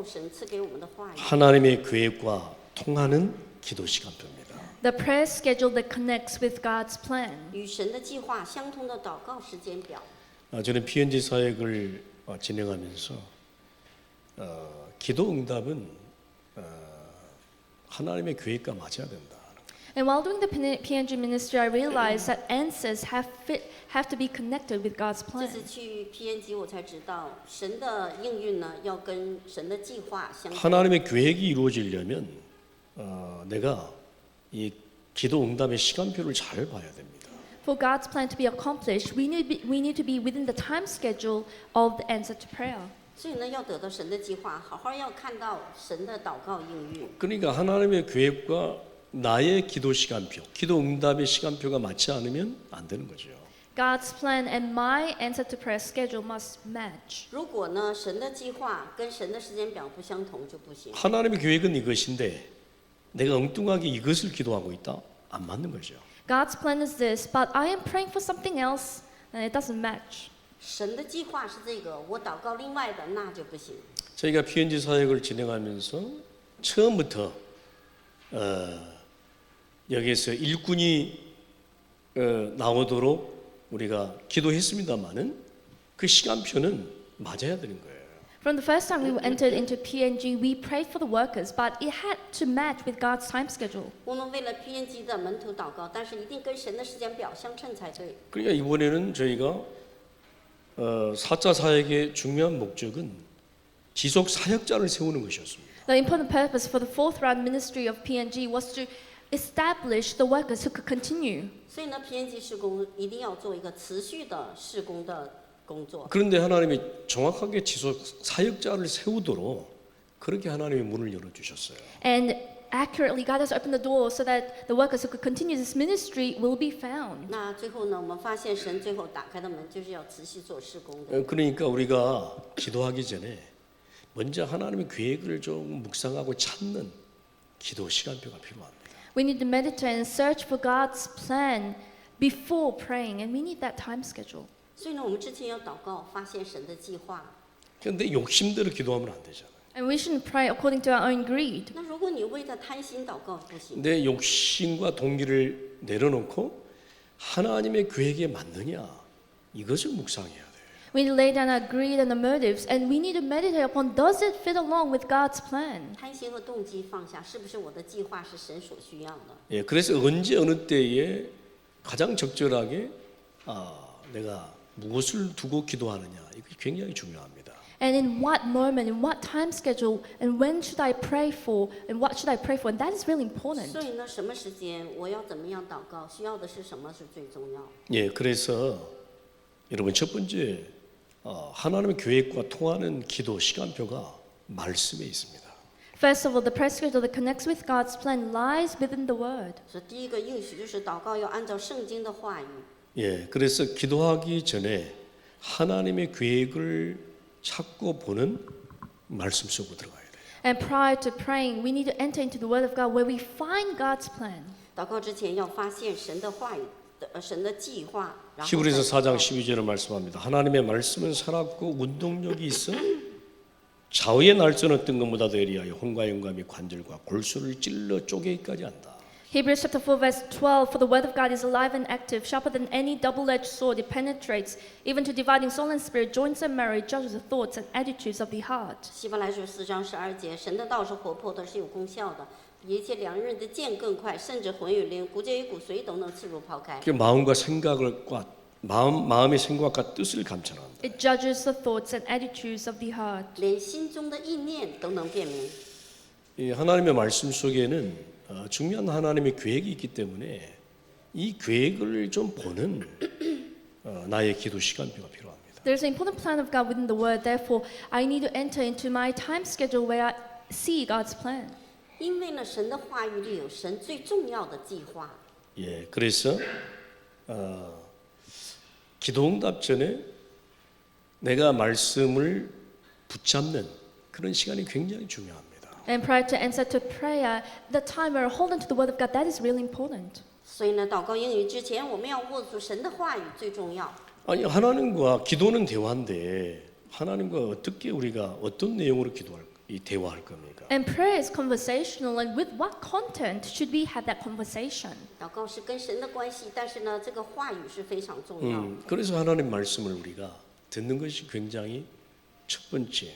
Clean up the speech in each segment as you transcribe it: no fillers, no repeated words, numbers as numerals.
受神赐给我们的话语。 하나님의 계획과 통하는 기도 시간표입니다. The prayer schedule that connects with God's plan. 与神的计划相通的祷告时间表。 저는 PNG 사역을 진행하면서 기도 응답은 하나님의 계획과 맞아야 된다. And while doing the PNG ministry, I realized that answers have to be connected with God's 这 plan. 次去 PNG 我才知道，神的应运呢要跟神的计划相通。 하나님의 계획이 이루어지려면 내가 이 기도 응답의 시간표를 잘 봐야 됩니다. For God's plan to be accomplished, we need to be within the time schedule of the answer to prayer. 所以呢，要得到神的计划，好好要看到神的祷告应运。 그러니까 하나님의 계획과 나의 기도 시간표, 기도 응답의 시간표가 맞지 않으면 안 되는 거죠. God's plan and my answer to prayer schedule must match. 如果呢，神的计划跟神的时间表不相同就不行。 하나님의 계획은 이것인데 내가 엉뚱하게 이것을 기도하고 있다? 안 맞는 거죠. God's plan is this, but I am praying for something else, and it doesn't match. 神的计划是这个，我祷告另外的那就不行。 저희가 PNG 사역을 진행하면서 처음부터 여기에서 일꾼이 나오도록 우리가 기도했습니다마는 그 시간표는 맞아야 되는 거예요. From the first time we entered into PNG, we prayed for the workers, but it had to match with God's time schedule. 我们为了 PNG 的门徒祷告，但是一定跟神的时间表相称才对。 그러니까 이번에는 저희가 4차 사역의 중요한 목적은 지속 사역자를 세우는 것이었습니다. The important purpose for the fourth round ministry of PNG was to establish the workers who could continue. 所以呢，PNG 事工一定要做一个持续的事工的工作。 그런데 하나님이 정확하게 지속 사역자를 세우도록 그렇게 하나님이 문을 열어주셨어요. And accurately, God has opened the door so that the workers who could continue this ministry will be found. 那最后呢，我们发现神最后打开的门就是要持续做事工的。 그러니까 우리가 기도하기 전에 먼저 하나님의 계획을 좀 묵상하고 찾는 기도 시간표가 필요합니다. We need to meditate and search for God's plan before praying, and we need that time schedule. 所以呢，我们之前要祷告，发现神的计划。 그런데 욕심대로 기도하면 안 되잖아요. And we shouldn't pray according to our own greed. 那如果你为了贪心祷告不行， 내 욕심과 동기를 내려놓고 하나님의 계획에 맞느냐 이것을 묵상해야 돼요. We need to lay down our greed and our motives, and we need to meditate upon, does it fit along with God's plan? 贪心和动机放下，是不是我的计划是神所需要的？ 예, 그래서 언제 어느 때에 가장 적절하게 내가 무엇을 두고 기도하느냐 이게 굉장히 중요합니다. And in what moment, in what time schedule, and when should I pray for, and what should I pray for? And that is really important. 所以呢，什么时间我要怎么样祷告，需要的是什么是最重要。 예, 그래서 여러분 첫 번째 하나님의 계획과 통하는 기도 시간표가 말씀에 있습니다. First of all, the prayer schedule that connects with God's plan lies within the Word. 所以第一个应许就是祷告要按照圣经的话语。 예, 그래서 기도하기 전에 하나님의 계획을 찾고 보는 말씀 속으로 들어가야 돼요. And prior to praying, we need to enter into the Word of God where we find God's plan. 祷告之前要发现神的话语神的计划。然后 히브리서 4장 再祷告 12절을 말씀합니다. 하나님의 말씀은 살았고 운동력이 있어 좌우의 날선 어떤 것보다 더 예리하여 혼과 영감이 관절과 골수를 찔러 쪼개기까지 한다. Hebrews chapter 4 verse 12, for the word of God is alive and active, sharper than any double-edged sword. It penetrates even to dividing soul and spirit, joints and marrow, judges the thoughts and attitudes of the heart. 希伯来书4章12节，神的道是活泼的，是有功效的，比一切两刃的剑更快，甚至魂与灵、骨节与骨髓都能刺入抛开。 그 마음과 생각과 마음의 생각과 뜻을 감찰한다. It judges the thoughts and attitudes of the heart. 连心中的意念都能辨明。 이 하나님의 말씀 속에는 중요한 하나님의 계획이 있기 때문에 이 계획을 좀 보는 나의 기도 시간표가 필요합니다. There's an important plan of God within the Word. Therefore, I need to enter into my time schedule where I see God's plan. 因为呢，神的话语里有神最重要的计划。 예, 그래서 기도응답 전에 내가 말씀을 붙잡는 그런 시간이 굉장히 중요합니다. And prior to answer to prayer, the time where I hold on to the Word of God, that is really important. 所以呢，祷告英语之前，我们要握住神的话语最重要。 아니 하나님과 기도는 대화인데 하나님과 어떻게 우리가 어떤 내용으로 기도할까? 이 대화할 겁니까? And prayer is conversational, and with what content should we have that conversation? 祷告是跟神的关系，但是呢，这个话语是非常重要。 그래서 하나님 말씀을 우리가 듣는 것이 굉장히 첫 번째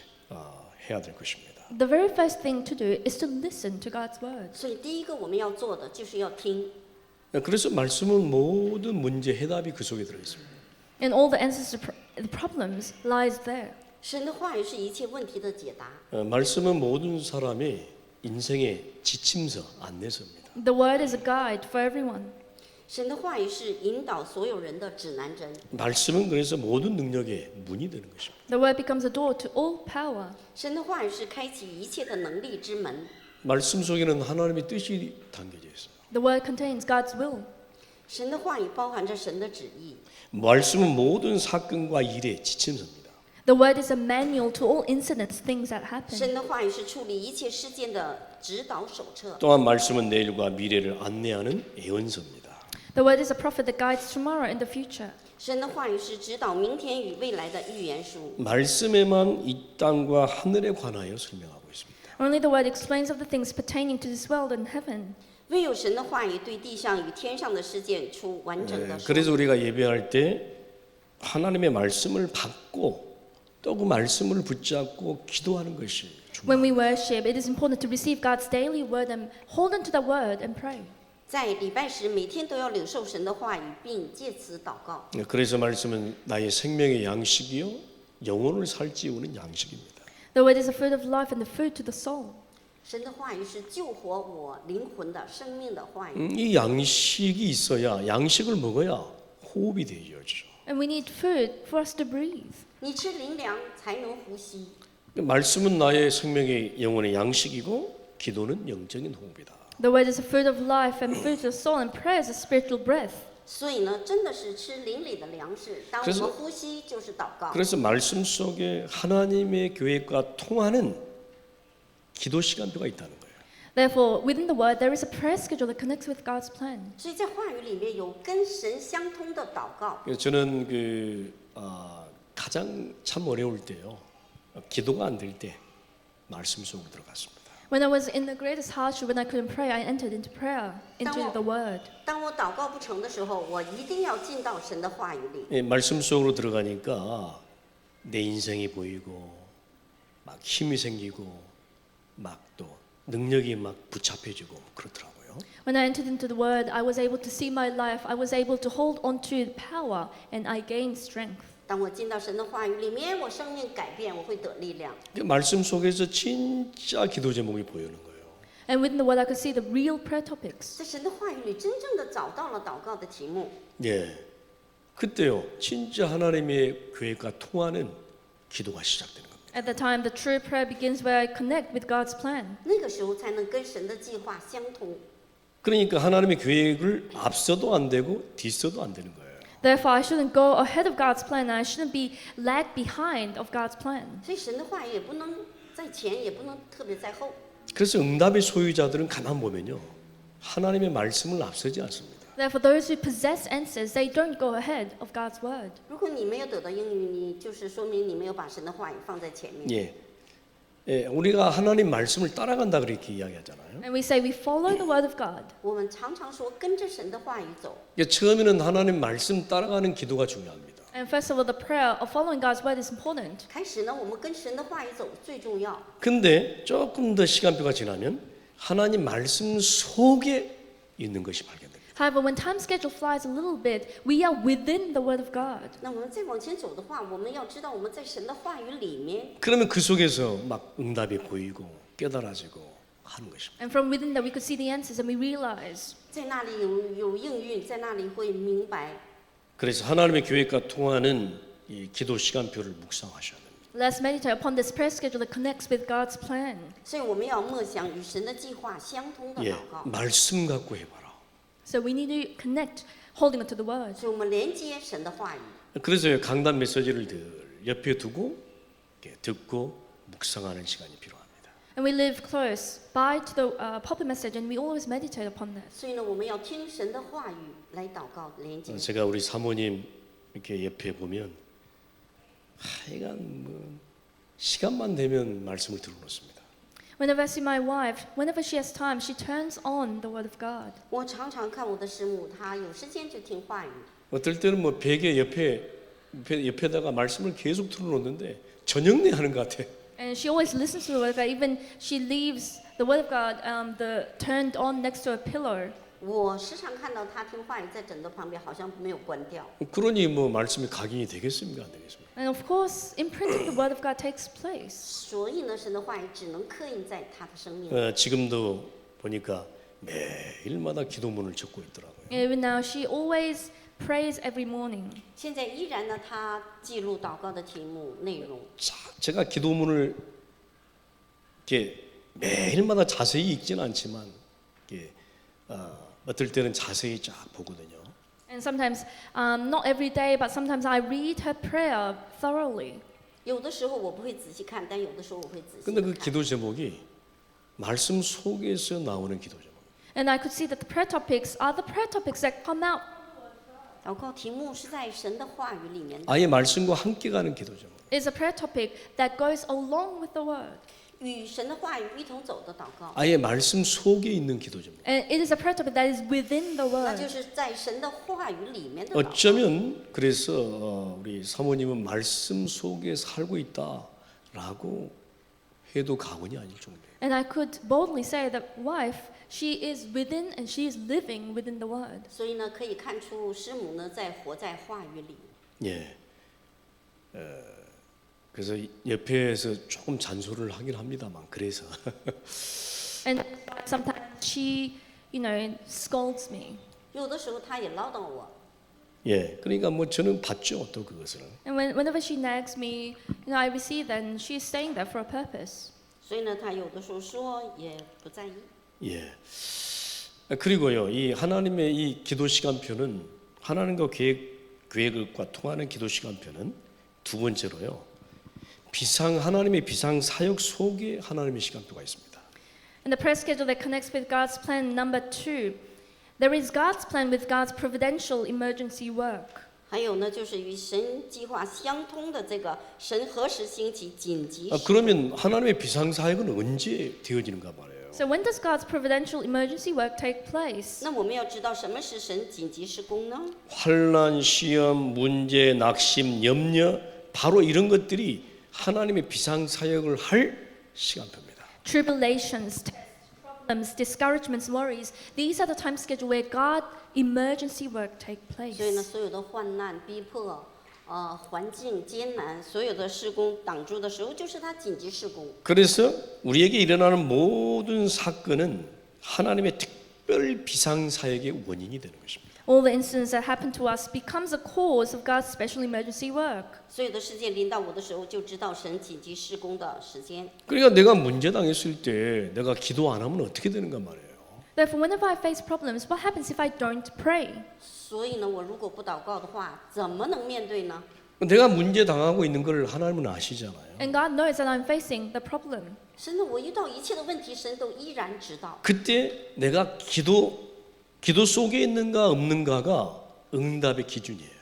해야 될 것입니다. The very first thing to do is to listen to God's word. 所以第一个我们要做的就是要听。 그래서 말씀은 모든 문제 해답이 그 속에 들어 있습니다. And all the answers to the problems lies there. 神的话语是一切问题的解答。 말씀은 모든 사람의 인생의 지침서, 안내서입니다. The word is a guide for everyone. 神的话语是引导所有人的指南针。 말씀은 그래서 모든 능력의 문이 되는 것입니다. The word becomes a door to all power. 神的话语是开启一切的能力之门。 말씀 속에는 하나님의 뜻이 담겨져 있어요. The word contains God's will. 神的话语包含着神的旨意。 말씀은 모든 사건과 일의 지침서입니다. The word is a manual to all incidents, things that happen. 神的话语是处理一切事件的指导手册。 또한 말씀은 내일과 미래를 안내하는 예언서입니다. The word is a prophet that guides tomorrow and the future. 神的话语是指导明天与未来的预言书。 말씀에만 이 땅과 하늘에 관하여 설명하고 있습니다. Only the word explains of the things pertaining to this world and heaven. 唯有神的话语对地上与天上的事件出完整的说 그래서 明。 우리가 예배할 때 하나님의 말씀을 받고 또 그 말씀을 붙잡고 기도하는 것이 When 중요합니다. we worship, it is important to receive God's daily word and hold on to the word and pray. 在礼拜时，每天都要领受神的话语，并借此祷告。 그래서 말씀은 나의 생명의 양식이요 영혼을 살찌우는 양식입니다. The word is the food of life and the food to the soul. 神的话语是救活我灵魂的生命的话语。 이 양식이 있어야 양식을 먹어야 호흡이 되어지죠. And we need food for us to breathe. 你吃灵粮才能呼吸。 말씀은 나의 생명의 영혼의 양식이고 기도는 영적인 호흡이다. The word is the food of life and food to the soul, and prayer is a spiritual breath. 所以呢，真的是吃灵里的粮食。当我 그래서 们呼吸，就是祷告。 그래서 말씀 속에 하나님의 계획과 통하는 기도 시간표가 있다는 거예요. Therefore, within the word, there is a prayer schedule that connects with God's plan. 所以在话语里面有跟神相通的祷告。 저는 가장 참 어려울 때요. 기도가 안 될 때 말씀 속으로 들어갔습니다. When I was in the greatest hardship, when I couldn't pray, I entered into prayer, into the word. 当我祷告不成的时候，我一定要进到神的话语里。 예, 말씀 속으로 들어가니까 내 인생이 보이고 막 힘이 생기고 막 또 능력이 막 붙잡혀지고 그렇더라고요. When I entered into the word, I was able to see my life. I was able to hold on to the power, and I gained strength. 当我进到神的话语里面，我生命改变，我会得力量。 말씀 속에서 진짜 기도 제목이 보이는 거예요. And within the word, I could see the real prayer topics. 在神的话语里，真正的找到了祷告的题目。 예, 그때요, 진짜 하나님의 계획과 통하는 기도가 시작되는 겁니다. At the time, the true prayer begins where I connect with God's plan. 那个时候才能跟神的计划相通。 그러니까 하나님의 계획을 앞서도 안 되고 뒤서도 안 되는 거예요. Therefore, I shouldn't go ahead of God's plan, and I shouldn't be lag behind of God's plan. 所以神的话语也不能在前，也不能特别在后。 그래서 응답의 소유자들은 가만 보면요, 하나님의 말씀을 앞서지 않습니다. Therefore, those who possess answers, they don't go ahead of God's word. 如果你没有得到应允，你就是说明你没有把神的话语放在前面。 예, 우리가 하나님 말씀을 따라간다 그렇게 이야기하잖아요. And we say we follow the word of God. 我们常常说跟着神的话语走。 처음에는 하나님 말씀 따라가는 기도가 중요합니다. And first of all, the prayer of following God's word is important. 开始呢，我们跟神的话语走最重要。 근데 조금 더 시간표가 지나면 하나님 말씀 속에 있는 것이 발견됩니다. However, when time schedule flies a little bit, we are within the word of God. 那我们再往前走的话，我们要知道我们在神的话语里面。 그러면 그 속에서 막 응답이 보이고 깨달아지고 하는 것입니다. And from within that, we could see the answers, and we realize. 在那里有应允，在那里会明白。 그래서 하나님의 계획과 통하는 이 기도 시간표를 묵상하셔야 됩니다. Let's meditate upon this prayer schedule that connects with God's plan. 所以我们要默想与神的计划相通的 예, 祷告。 말씀 갖고 해봐라. So we need to connect, holding on to the word. 所以我们连接神的话语。 그래서 강단 메시지를 늘 옆에 두고 이렇게 듣고 묵상하는 시간이 필요합니다. And we live close by to the pulpit message, and we always meditate upon that. 所以呢，我们要听神的话语来祷告连接。 제가 우리 사모님 이렇게 옆에 보면 하여간 뭐 시간만 되면 말씀을 들어놓습니다. Whenever I see my wife, whenever she has time, she turns on the Word of God. 我常常看我的师母，她有时间就听话语。 어떨 때는 뭐 베개 옆에다가 말씀을 계속 틀어놓는데 저녁내 하는 것 같아. And she always listens to the Word of God. Even she leaves the Word of God turned on next to her pillow. 我时常看到她听话语在枕头旁边，好像没有关掉。 그러니 뭐 말씀이 각인이 되겠습니까? 안 되겠습니까? And of course, imprinting the Word of God takes place. 所以呢，神的话语只能刻印在她的生命。 지금도 보니까 매일마다 기도문을 적고 있더라고요. Even now, she always prays every morning. 现在依然呢，她记录祷告的题目内容。 제가 기도문을 이렇게 매일마다 자세히 읽지는 않지만 이렇게 어떨 때는 자세히 쫙 보거든요. And sometimes, not every day, but sometimes I read her prayer thoroughly. 有的时候我不会仔细看，但有的时候我会仔细 근데 그 看。 기도 제목이 말씀 속에서 나오는 기도 제목. And I could see that the prayer topics are the prayer topics that come out. 祷告题目是在神的话语里面的， 아예 말씀과 함께 가는 기도 제목. It's a prayer topic that goes along with the Word. 与神的话语一同走的祷告， 아예 말씀 속에 있는 기도 제목. And it is a prayer topic that is within the 那就 Word. 是在神的话语里面的祷告。 어쩌면 그래서 우리 사모님은 말씀 속에 살고 있다라고 해도 과언이 아닐 정도예요. And I could boldly say that wife, she is within and she is living within the Word. 所以呢，可以看出师母呢在活在话语里。 예. 그래서 옆에서 조금 잔소리를 하긴 합니다만 그래서 And sometimes she, scolds me. 有的时候她也唠叨我， 예. 그러니까 뭐 저는 봤죠 또 그것을. And whenever she nags me, I receive that and she's staying there for a purpose. 所以呢，她有的时候说也不在意。 예. 그리고요 이 하나님의 이 기도 시간표는 하나님과 계획과 통하는 기도 시간표는 두 번째로요. 하나님의 비상 사역 속에 하나님의 시간표가 있습니다. And the prayer schedule that connects with God's plan, number 2, there is God's plan with God's providential emergency work. 还有呢，就是与神计划相通的这个神何时兴起紧急时。 그러면 하나님의 비상 사역은 언제 되어지는가 말이에요. So when does God's providential emergency work take place? 那我们要知道什么是神紧急施工呢？ 환난, 시험, 문제, 낙심, 염려 바로 이런 것들이 하나님의 비상 사역을 할 시간표입니다. Tribulations, problems, discouragements, worries, these are the time schedule where God emergency work take 所以呢， place. 所有的患难、逼迫，环境艰难，所有的施工挡住的时候，就是他紧急施工。 그래서 우리에게 일어나는 모든 사건은 하나님의 특별 비상 사역의 원인이 되는 것입니다. All the incidents that happen to us becomes a cause of God's special emergency work. 所有的事件临到我的时候，就知道神紧急施工的时间。 그러니까 내가 문제 당했을 때 내가 기도 안 하면 어떻게 되는가 말이에요. Therefore, whenever I face problems, what happens if I don't pray? 所以呢，我如果不祷告的话，怎么能面对呢？ 내가 문제 당하고 있는 걸 하나님은 아시잖아요. And God knows that I'm facing the problem. 神呢，我遇到一切的问题，神都依然知道。 그때 내가 기도 속에 있는가 없는가가 응답의 기준이에요.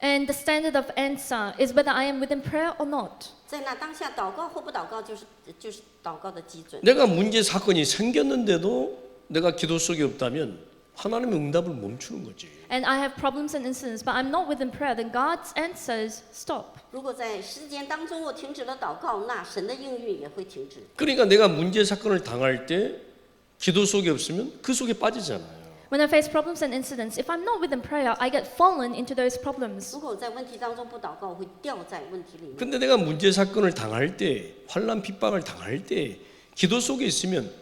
And the standard of answer is whether I am within prayer or not. 在那当下，祷告或不祷告，就是祷告的基准。 내가 문제 사건이 생겼는데도 내가 기도 속에 없다면 하나님의 응답을 멈추는 거지. And I have problems and incidents, but I'm not within prayer, then God's answers stop. 如果在时间当中我停止了祷告，那神的应允也会停止。 그러니까 내가 문제 사건을 당할 때 기도 속에 없으면 그 속에 빠지잖아요. When I face problems and incidents, if I'm not within prayer, I get fallen into those problems. 如果我在问题当中不祷告，我会掉在问题里面。 근데 내가 문제 사건을 당할 때, 환난 핍박을 당할 때 기도 속에 있으면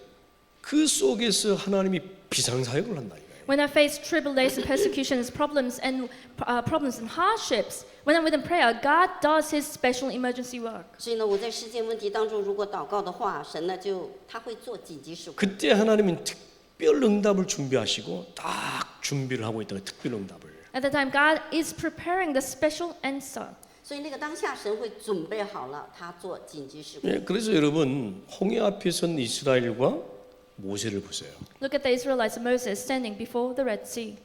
그 속에서 하나님이 비상 사역을 한다 이거예요. When I face tribulation, persecutions, problems and hardships, when I'm within prayer, God does His special emergency work. 所以呢，我在事件问题当中，如果祷告的话，神呢他会做紧急施工。 그때 하나님은 특별 응답을 준비하시고 딱 준비를 하고 있다가 특별 응답을. At the time, God is preparing the special answer. 所以那个当下，神会准备好了，他做紧急施工。 예, 그래서 여러분 홍해 앞에 선 이스라엘과 모세를 보세요. Look at the Israelites and Moses standing before the Red Sea.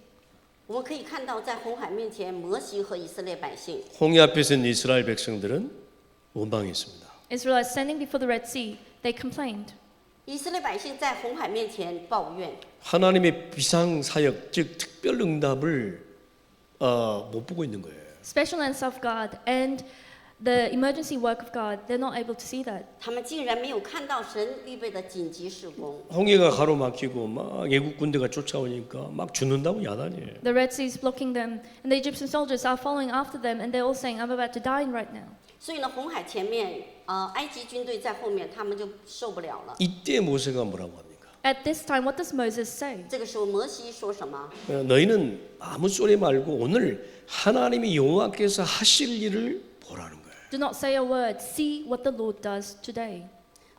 我们可以看到，在红海面前，摩西和以色列百姓， 홍해 앞에 선 이스라엘 백성들은 원망했습니다. Israelites standing before the Red Sea, they complained. 以色列百姓在红海面前抱怨， 하나님의 비상 사역, 즉 특별 응답을 못 보고 있는 거예요. Special answer of God and the emergency work of God, they're not able to see that. 他们竟然没有看到神预备的紧急事工。 홍해가 가로막히고 막 애국 군대가 쫓아오니까 막 죽는다고 야단이에요. The Red Sea is blocking them, and the Egyptian soldiers are following after them, and they're all saying, I'm about to die right now. 所以呢，红海前面，埃及军队在后面，他们就受不了了。 이때 모세가 뭐라고 합니까? At this time, what does Moses say? 这个时候，摩西说什么？ 너희는 아무 소리 말고 오늘 하나님이 여호와께서 하실 일을 보라는 거예요. Do not say a word. See what the Lord does today.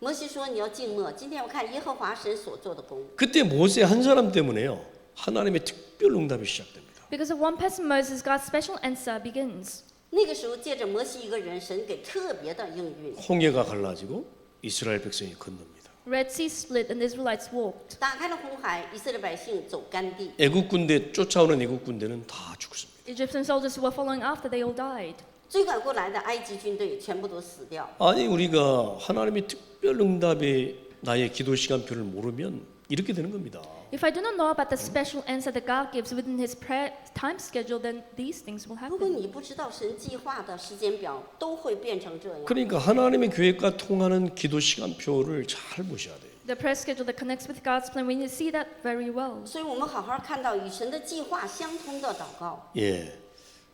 摩西说：“你要静默，今天我看耶和华神所做的工。 그때 모세 한 사람 때문에요. 하나님의 특별 응답이 시작됩니다. Because of one person, Moses, God's special answer begins. 那个时候，借着摩西一个人，神给特别的应允。 홍해가 갈라지고 이스라엘 백성이 건넙니다. Red Sea split, and the Israelites walked. 打开了红海，以色列百姓走干地。 애국 군대 쫓아오는 애국 군대는 다 죽습니다. Egyptian soldiers who were following after, they all died. 追赶过来的埃及军队全部都死掉。 아니 우리가 하나님의 특별 응답에 나의 기도 시간표를 모르면 이렇게 되는 겁니다. If I do not know about the special answer that God gives within His prayer time schedule, then these things will 如果 happen. 你不知道神计划的时间表，都会变成这样。 그러니까 하나님의 계획과 통하는 기도 시간표를 잘 보셔야 돼요. The prayer schedule that connects with God's plan, we need to see that very well. 所以我们好好看到与神的计划相通的祷告。 예,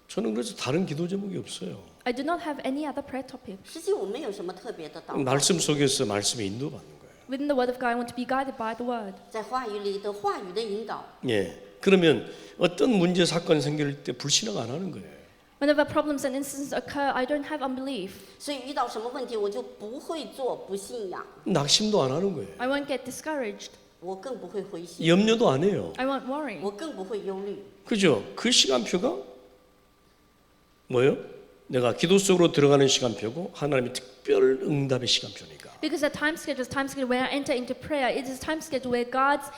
저는 그래서 다른 기도 제목이 없어요. I do not have any other prayer topic. 实际我们有什么特别的祷告？ 말씀 속에서 말씀에 인도받는 거예요. Within the Word of God, I want to be guided by the Word. 在话语里的话语的引导。 예, 그러면 어떤 문제 사건 생길 때 불신앙 안 하는 거예요. Whenever problems and incidents occur, I don't have unbelief. 所以遇到什么问题，我就不会做不信仰， 낙심도 안 하는 거예요. I won't get discouraged. 我更不会灰心， 염려도 안 해요. I won't worry. 我更不会忧虑。 그죠? 그 시간표가 뭐예요? 내가 기도 속으로 들어가는 시간표고 하나님의 특별 응답의 시간표니까. Because the time schedule is time schedule where I enter into prayer. It is time schedule where God's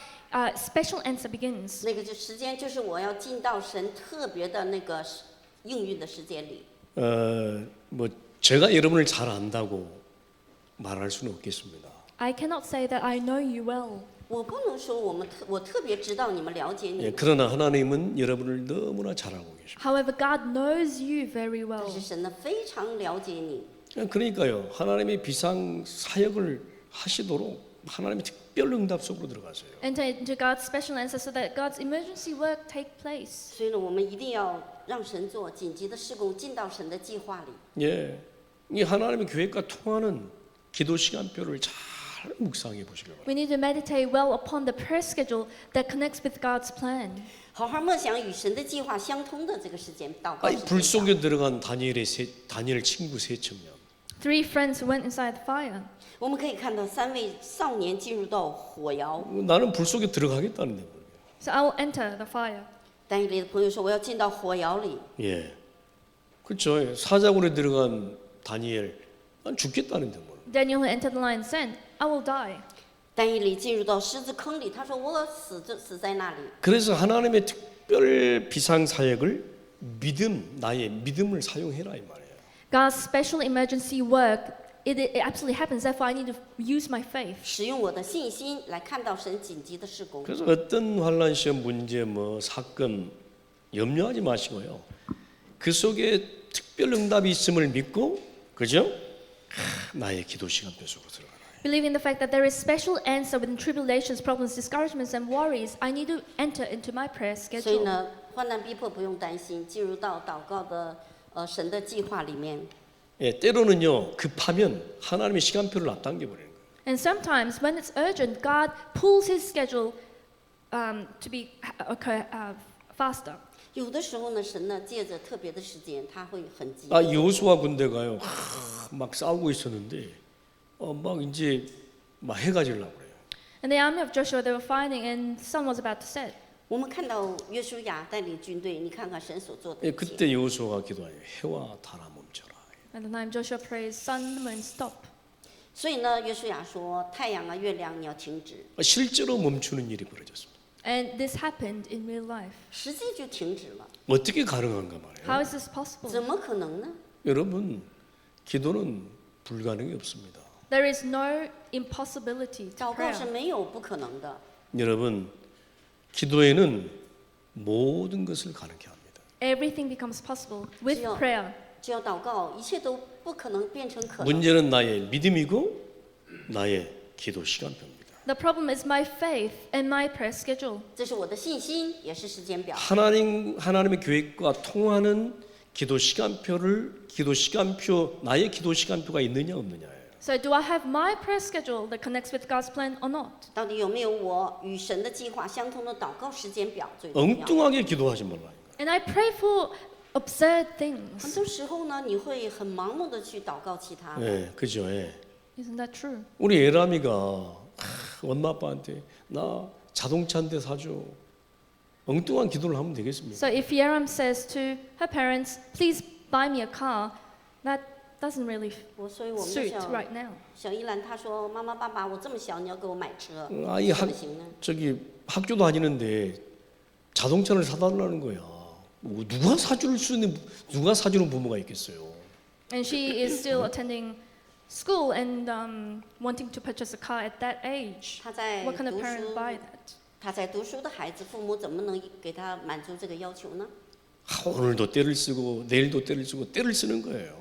special answer begins. 那个就时间就是我要进到神特别的那个应运的时间里。 뭐 제가 여러분을 잘 안다고 말할 수는 없겠습니다. I cannot say that I know you well. 我不能说我特别知道你们了解你 예, 们， 그러나 하나님은 여러분을 너무나 잘 알고 계십니다. However, God knows you very 但 well. 是神呢非常了解你。 그러니까요, 하나님의 비상 사역을 하시도록 하나님의 특별 응답 속으로 들어가세요. Enter into God's special answer so that God's emergency work take place. 所以呢，我们一定要让神做紧急的事工，进到神的计划里。 예, 이 하나님의 계획과 통하는 기도 시간표를 잘 묵상해 보시길 바랍니다. We need to meditate well upon the prayer schedule that connects with God's plan. 好好默想与神的计划相通的这个时间祷告 아니, 时 불 间表。 속에 들어간 다니엘 친구 세 청년. 3 friends who went inside the fire. 我们可以看到3位少年进入到火窑。 나는 불 속에 들어가겠다는데. So I will enter the fire. 但以理的朋友说：“我要进到火窑里。 예, 그렇죠. 사자굴에 들어간 다니엘, 난 죽겠다는데 뭘. Daniel who entered the lion's den, I will die. 但以理进入到狮子坑里，他说：“我死在那里。 그래서 하나님의 특별 비상 사역을 나의 믿음을 사용해라 이 말이에요. God's special emergency work, it absolutely happens. Therefore, I need to use my faith. 使用我的信心来看到神紧急的事工。 그래서 어떤 환란 시험 문제 뭐 사건 염려하지 마시고요. 그 속에 특별 응답이 있음을 믿고 그죠? 나의 기도 시간표 속으로 들어가라. Believing the fact that there is special answer within tribulations, problems, discouragements, and worries, I need to enter into my prayer 所以 schedule. 呢，患难逼迫不用担心，进入到祷告的神的计划里面。 예, 때로는요 급하면 하나님의 시간표를 앞당겨 버리는 거예요. And sometimes, when it's urgent, God pulls His schedule to be faster. 有的时候呢，神呢借着特别的时间，他会很急。 아 여호수아 군대가요 막 싸우고 있었는데 막 이제 막 해가 지려고 그래요. And the army of Joshua, they were fighting, and sun was about to set. 我们看到约书亚带领军队，你看看神所做的 예, 一切。 그때 여호수아가 기도하여 해와 달아 멈춰라. At the time, Joshua prays, sun, the moon, stop. 所以呢，约书亚说：“太阳啊，月亮，你要停止。 실제로 멈추는 일이 벌어졌습니다. And this happened in real life. 实际就停止了， 어떻게 가능한가 말이에요. How is this possible? 怎么可能呢？ 여러분, 기도는 불가능이 없습니다. There is no impossibility to 祷告是 prayer. 没有不可能的。 여러분, 기도에는 모든 것을 가능케 합니다. Everything becomes possible with 지요. prayer. 只要祷告，一切都不可能变成可能。 문제는 나의 믿음이고 나의 기도 시간표입니다. The problem is my faith and my prayer schedule. 这是我的信心，也是时间表。 하나님의 계획과 통하는 기도 시간표, 나의 기도 시간표가 있느냐 없느냐예요. So do I have my prayer schedule that connects with God's plan or not? 到底有没有我与神的计划相同的祷告时间表最重要。 엉뚱하게 기도하지 말라. And I pray for absurd 很 things. 多时候呢，你会很盲目的去祷告其他的。 예, 그죠. 예. Isn't that true? 우리 애람이가 엄마 아빠한테 나 자동차 한 대 사줘. 엉뚱한 기도를 하면 되겠습니까? So if Yeram says to her parents, please buy me a car, that doesn't really 所以我们的 suit 小 right now. 小依兰她说：“妈妈、爸爸，我这么小，你要给我买车， 아이 怎么行呢？ 저기 학교 다니는데 자동차를 사달라는 거야. 뭐 누가 사주는 부모가 있겠어요. And she is still attending school and wanting to purchase a car at that age. 他在 What kind of 读 parent 书， buy that? 他在读书的孩子，父母怎么能给他满足这个要求呢？ 오늘도 때를 쓰고 내일도 때를 쓰고 때를 쓰는 거예요.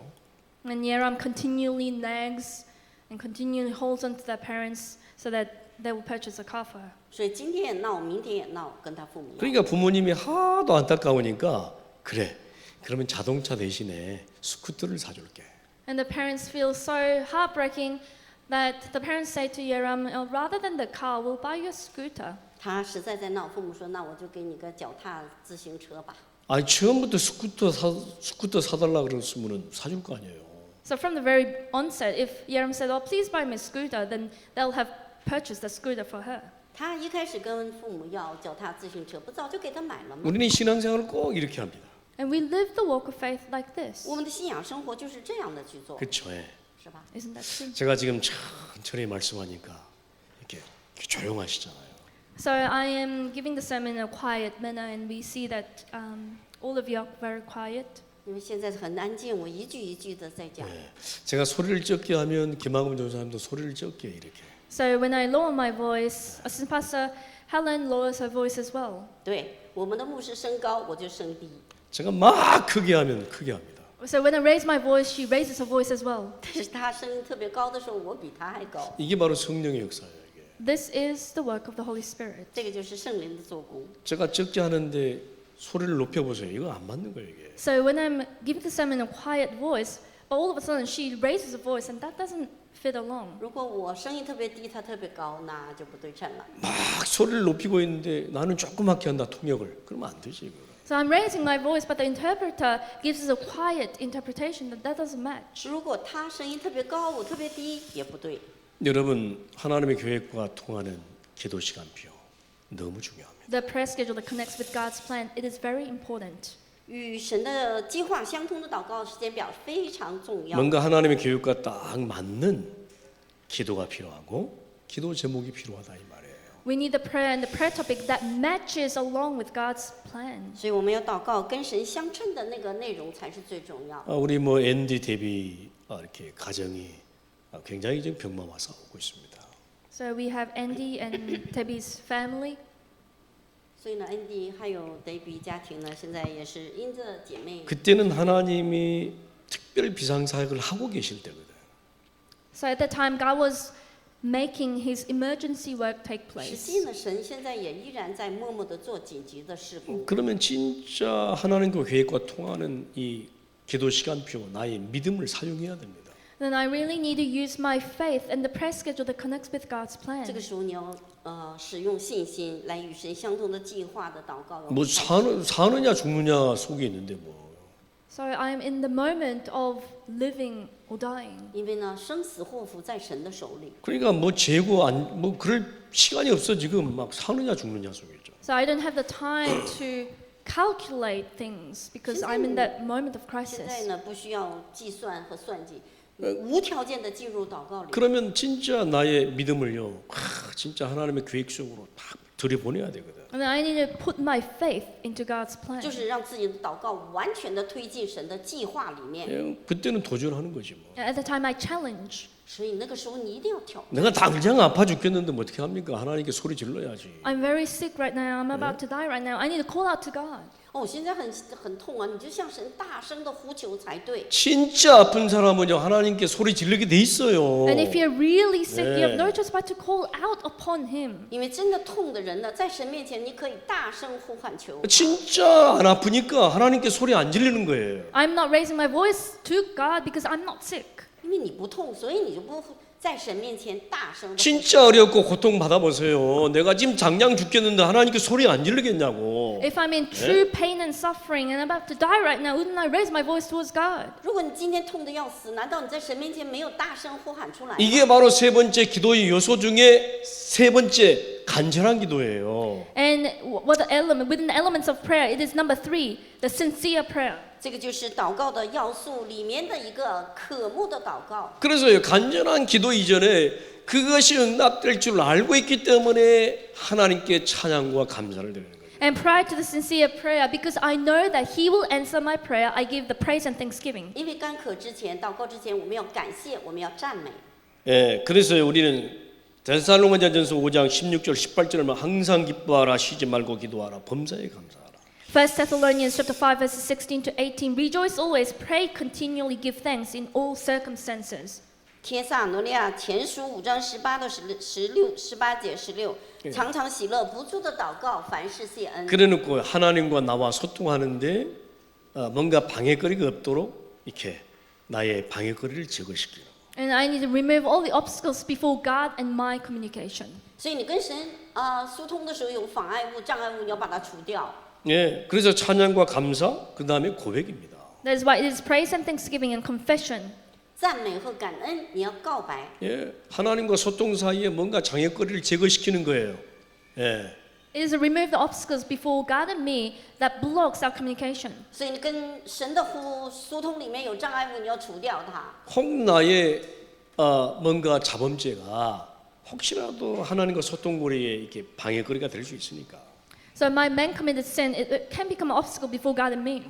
And Yeram continually nags and continually holds on to their parents so that they will purchase a car for her. 所以今天也闹，明天也闹，跟他父母闹。 그러니까 부모님이 하도 안타까우니까 그래. 그러면 자동차 대신에 스쿠터를 사줄게. And the parents feel so heartbreaking that the parents say to Yeram, "Oh, rather than the car, we'll buy you a scooter." 他实在在闹，父母说：“那我就给你个脚踏自行车吧。 아니 처음부터 스쿠터 사달라 그랬으면 사줄 거 아니에요. So from the very onset, if Yeram said, "Oh, please buy me a scooter," then they'll have purchased a scooter for her. 他一开始跟父母要脚踏自行车，不早就给他买了吗？ 우리는 신앙생활을 꼭 이렇게 합니다. And we live the walk of faith like this. 我们的信仰生活就是这样的去做， 그렇죠. 예. 是吧？ Isn't that true? 제가 지금 천천히 말씀하니까 이렇게 조용하시잖아요. So I am giving the sermon in a quiet manner, and we see that all of you are very quiet. 因为现在很安静，我一句一句的在讲。 예. 제가 소리를 적게 하면 김학금 전사님도 소리를 적게 이렇게. So when I lower my voice, Assistant Pastor Helen lowers her voice as well. 对，我们的牧师升高，我就升低。 제가 막 크게 하면 크게 합니다. So when I raise my voice, she raises her voice as well. 但是他声音特别高的时候，我比他还高。 이게 바로 성령의 역사예요. 이게. This is the work of the Holy Spirit. 这个就是圣灵的做工。 제가 적게 하는데 소리를 높여보세요. 이거 안 맞는 거예요. 이게. So when I'm giving the sermon in a quiet voice, but all of a sudden she raises her voice, and that doesn't fit along. 如果我声音特别低，他特别高，那就不对称了。 막 소리를 높이고 있는데 나는 조그맣게 한다 통역을. 그러면 안 되지 이거. So I'm raising my voice, but the interpreter gives us a quiet interpretation that doesn't match. 如果他声音特别高，我特别低，也不对。 여러분 하나님의 계획과 통하는 기도 시간표 너무 중요합니다. The prayer schedule that connects with God's plan, it is very important. 与神的计划相通的祷告时间表非常重要。 뭔가 하나님의 계획과 딱 맞는 기도가 필요하고 기도 제목이 필요하다 이 말이에요. We need the prayer and the prayer topic that matches along with God's plan. 所以我们要祷告跟神相称的那个内容才是最重要。 우리 뭐 앤디 데비 이렇게 가정이 굉장히 지금 병마와 싸우고 있습니다. So we have Andy and Debbie's family. 所以呢，恩迪还有德比家庭呢，现在也是因着姐妹。 그때는 하나님이 특별 비상사역을 하고 계실 때거든. So at that time, God was making His emergency work take 实 place. 际呢，神现在也依然在默默的做紧急的事工。 그러면 진짜 하나님과 계획과 통하는 이 기도 시간표 나의 믿음을 사용해야 됩니다. Then I really need to use my faith and the prayer schedule that connects with God's 这个 plan. 时候你要使用信心来与神相同的计划的祷告。 뭐 사느냐 죽느냐 속에 있는데 뭐. So I am in the moment of living or dying. 因为呢，生死祸福在神的手里。 그러니까 뭐 재고 뭐 그럴 시간이 없어 지금 막 사느냐 죽느냐 속이죠. So I don't have the time to calculate things because I'm in that moment of 现在 crisis. 呢，不需要计算和算计，无条件的进入祷告里。 그러면 진짜 나의 믿음을요. 진짜 하나님의 계획 속으로 딱 들여보내야 되거든. And then I need to put my faith into God's plan. 就是让自己的祷告完全的推进神的计划里面。 그때는 도전하는 거지 뭐. At the time, I challenge 所以那个时候你一定要挑。 내가 당장 아파 죽겠는데 뭐 어떻게 합니까? 하나님께 소리 질러야지. I'm very sick right now. I'm about to die right now. I need to call out to God. 哦，我现在很痛啊，你就向神大声的呼求才对。 진짜 아픈 사람은요 하나님께 소리 지르게 돼 있어요. And if you're really sick, you have 네. no choice but to call out upon Him. 因为真的痛的人呢，在神面前你可以大声呼唤求。 진짜 안 아프니까 하나님께 소리 안 지르는 거예요. I'm not raising my voice to God because I'm not sick. 因为你不痛，所以你就不在神面前大声的。 진짜 어렵고 고통 받아보세요. 내가 지금 장냥 죽겠는데 하나님께 소리 안 지르겠냐고. If I'm in true pain and suffering and about to die right now, wouldn't I raise my voice towards God? 如果你今天痛得要死，难道你在神面前没有大声呼喊出来吗？ 이게 바로 세 번째 기도의 요소 중에 세 번째 간절한 기도예요. And what the element within the elements of prayer, it is number 3, the sincere prayer. 这个就是祷告的要素里面的一个渴慕的祷告。 그래서요 간절한 기도 이전에 그것이 응답될 줄 알고 있기 때문에 하나님께 찬양과 감사를 드리는 거예요. And prior to the sincere prayer, because I know that He will answer my prayer, I give the praise and thanksgiving. 因为干渴之前、祷告之前，我们要感谢，我们要赞美。 예, 그래서 우리는 데살로니가전서 5장 16절 18절만 항상 기뻐하라 쉬지 말고 기도하라 범사에 감사하라. 1 Thessalonians chapter 5 verses 16 to 18. Rejoice always, pray continually, give thanks in all circumstances. 帖撒罗尼亚前书5章18到18节16，常常喜乐，不住的祷告，凡事谢恩。 그래놓고 하나님과 나와 소통하는데 뭔가 방해거리가 없도록 이렇게 나의 방해거리를 제거시키는. And I need to remove all the obstacles before God and my communication. 所以你跟神疏通的时候有妨碍物、障碍物，你要把它除掉。 예, 그래서 찬양과 감사 그 다음에 고백입니다. That is why it is praise and thanksgiving and confession. 赞美和感恩，你要告白。 예, 하나님과 소통 사이에 뭔가 장애거리를 제거시키는 거예요. 예, It is to remove the obstacles before God and me that blocks our communication. 所以你跟神的疏通里面有障碍物，你要除掉它。 혹 나의 뭔가 자범죄가 혹시라도 하나님과 소통거리에 이렇게 방해거리가 될 수 있으니까. So my man committed sin, it can become an obstacle before God and me.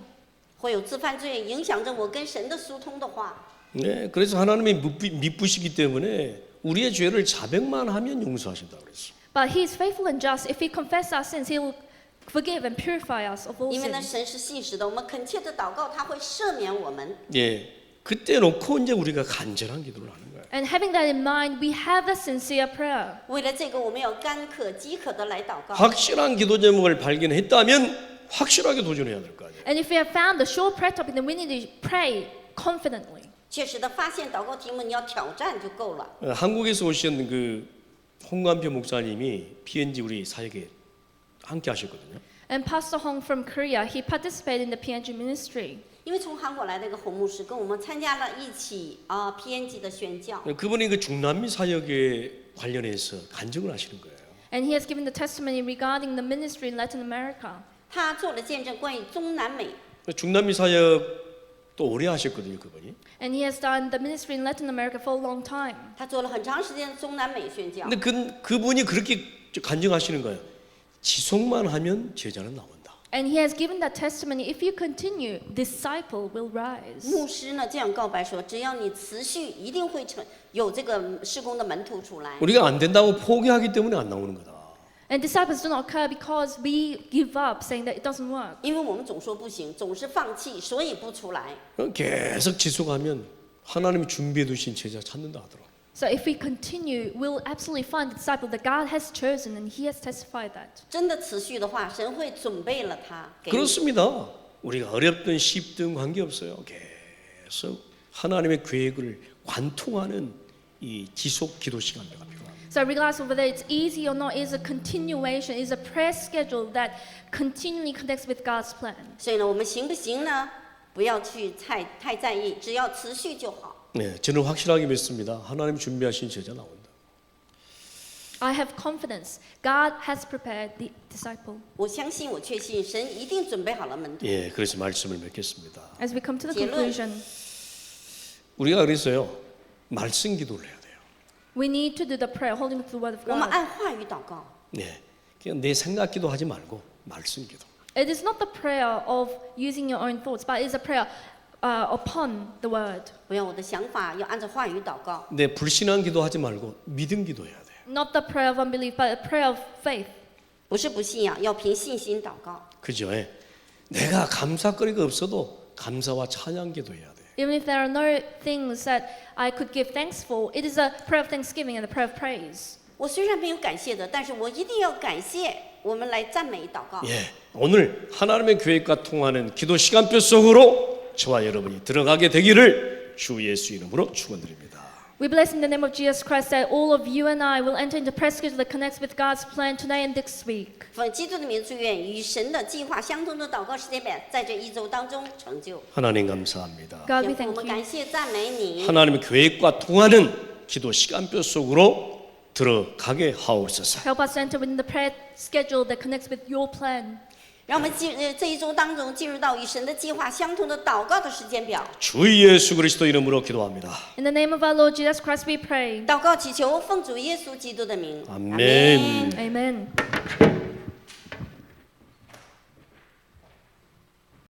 会有自犯罪影响着我跟神的疏通的话。 네, 그래서 하나님이 미쁘시기 때문에 우리의 죄를 자백만 하면 용서하신다고 그랬어. But He is faithful and just. If we confess our sins, He will forgive and purify us of all 因为呢， sins. 神是信实的，我们恳切的祷告，他会赦免我们。 예, 그때 놓고 이제 우리가 간절한 기도를 하는 거예요. And having that in mind, we have a sincere prayer. 为了这个，我们要干渴、饥渴的来祷告。 확실한 기도 제목을 발견했다면 확실하게 도전해야 될 거 아니에요. And if we have found the sure prayer topic, then we need to pray confidently. 确实的发现祷告题目，你要挑战就够了。 한국에서 오신 그 홍관표 목사님이 PNG 우리 사역에 함께 하셨거든요. And Pastor Hong from Korea, he participated in the PNG ministry. 因为从韩国来的一个洪牧师跟我们参加了一起PNG 的宣教， 그분이 그 중남미 사역에 관련해서 간증을 하시는 거예요. And he has given the testimony regarding the ministry in Latin America. 他做了见证关于中南美。 중남미 사역도 오래 하셨거든요, 그분이. And he has done the ministry in Latin America for a long time. 他做了很长时间的中南美宣教。 근데 그분이 그렇게 간증하시는 거예요. 지속만 하면 제자는 나온다. And he has given that testimony, if you continue, disciple will rise. 牧师呢这样告白说，只要你持续，一定会有这个事工的门徒出来。 우리가 안 된다고 포기하기 때문에 안 나오는 거다. And disciples do not occur because we give up, saying that it doesn't work. 因为我们总说不行，总是放弃，所以不出来。 계속 지속하면 하나님이 준비해 두신 제자 찾는다 하더라고요. So if we continue, we'll absolutely find the disciple that God has chosen, and He has testified that. 真的持续的话，神会准备了他给你。 그렇습니다. 우리가 어렵든 쉽든 관계없어요. 계속 하나님의 계획을 관통하는 이 지속 기도 시간대가 필요합니다. So regardless of whether it's easy or not, it's a continuation, it's a prayer schedule that continually connects with God's plan. 所以呢，我们行不行呢？不要去太在意，只要持续就好。 네, 저는 확실하게 믿습니다. 하나님 준비하신 제자 나온다. I have confidence. God has prepared the disciple. 我相信，我确信，神一定准备好了门徒。 예, 그래서 말씀을 맺겠습니다. As we come to the结论。 conclusion, 우리가 그래서요 말씀 기도를 해야 돼요. we need to do the prayer holding to the word of 我们 God. 按话语祷告， 네, 그냥 내 생각 기도하지 말고 말씀 기도. It is not the prayer of using your own thoughts, but it's a prayer upon the word. 不要我的想法，要按照话语祷告。 내 불신앙 기도하지 말고 믿음 기도해야 돼. Not the prayer of unbelief, but a prayer of faith. 不是不信仰，要凭信心祷告。 그죠? 예. 내가 감사거리가 없어도 감사와 찬양 기도해야 돼. Even if there are no things that I could give thanks for, it is a prayer of thanksgiving and a prayer of praise. 我虽然没有感谢的，但是我一定要感谢。我们来赞美祷告。 예. 오늘 하나님의 계획과 통하는 기도 시간표 속으로 저와 여러분이 들어가게 되기를 주 예수 이름으로 축원드립니다. We bless in the name of Jesus Christ that all of you and I will enter into prayer schedule that connects with God's plan today and next week. 奉基督的名祝愿与神的计划相同的祷告时间表在这一周当中成就。 하나님 감사합니다. God, we 天父，我 thank 们 you. 感谢赞美你。 하나님의 계획과 통하는 기도 시간표 속으로 들어가게 하옵소서. Help us enter within the prayer schedule that connects with your plan. 让我们这一周当中进入到与神的计划相同的祷告的时间表。 주 예수 그리스도 이름으로 기도합니다. In the name of our Lord Jesus Christ we pray. 祷告祈求，奉主耶稣基督的名。 아멘. Amen.